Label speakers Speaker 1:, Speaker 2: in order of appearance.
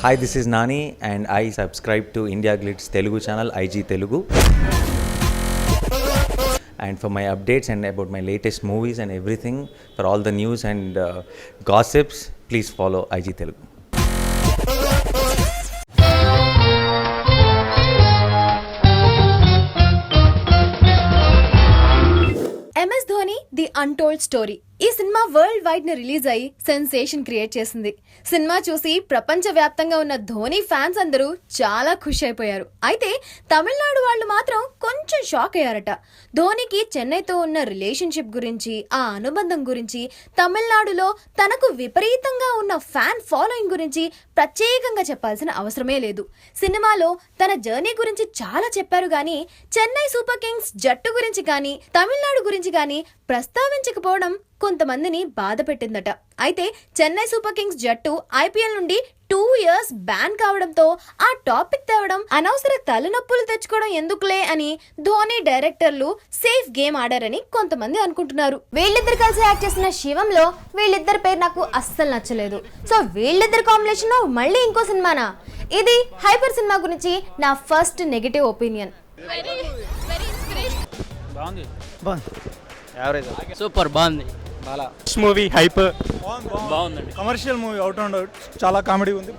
Speaker 1: Hi, this is Nani and I subscribe to India Glitz Telugu channel IG Telugu. And for my updates and about my latest movies and everything, for all the news and gossips, please follow IG Telugu.
Speaker 2: MS Dhoni the untold story ఈ cinema world wide ని release అయ్యి sensation create చేసింది. Cinema చూసి ప్రపంచవ్యాప్తంగా ఉన్న Dhoni fans అందరూ చాలా ఖుషి అయిపోయారు. అయితే తమిళనాడు వాళ్ళు మాత్రం కొంచెం షాక్ అయ్యారట. ధోనికి చెన్నైతో ఉన్న రిలేషన్షిప్ గురించి, ఆ అనుబంధం గురించి, తమిళనాడులో తనకు విపరీతంగా ఉన్న ఫ్యాన్ ఫాలోయింగ్ గురించి ప్రత్యేకంగా చెప్పాల్సిన అవసరమే లేదు. సినిమాలో తన జర్నీ గురించి చాలా చెప్పారు గానీ చెన్నై సూపర్ కింగ్స్ జట్టు గురించి కానీ, తమిళనాడు గురించి కానీ ప్రస్తావించకపోవడం కొంతమందిని బాధ పెట్టిందట. అయితే చెన్నై సూపర్ కింగ్స్ జట్టు IPL నుండి 2 years బ్యాన్ కావడంతో ఆ టాపిక్ తేవడం అనవసర తలనొప్పులు తెచ్చుకోవడం ఎందుకులే అని ధోని డైరెక్టర్లు సేఫ్ గేమ్ ఆడారని కొంతమంది అనుకుంటున్నారు. వీళ్ళిద్దరు కలిసి యాక్ట్ చేసిన శివంలో వీళ్ళిద్దరి పేరు నాకు అస్సలు నచ్చలేదు. సో వీళ్ళిద్దరు కాంబినేషన్ లో మళ్ళీ ఇంకో సినిమానా? ఇది హైపర్ సినిమా గురించి నా ఫస్ట్ నెగటివ్ ఒపీనియన్.
Speaker 3: సూపర్ బాగుంది.
Speaker 4: మూవీ హైపర్
Speaker 3: బాగుందండి.
Speaker 4: Commercial movie out and out చాలా కామెడీ ఉంది.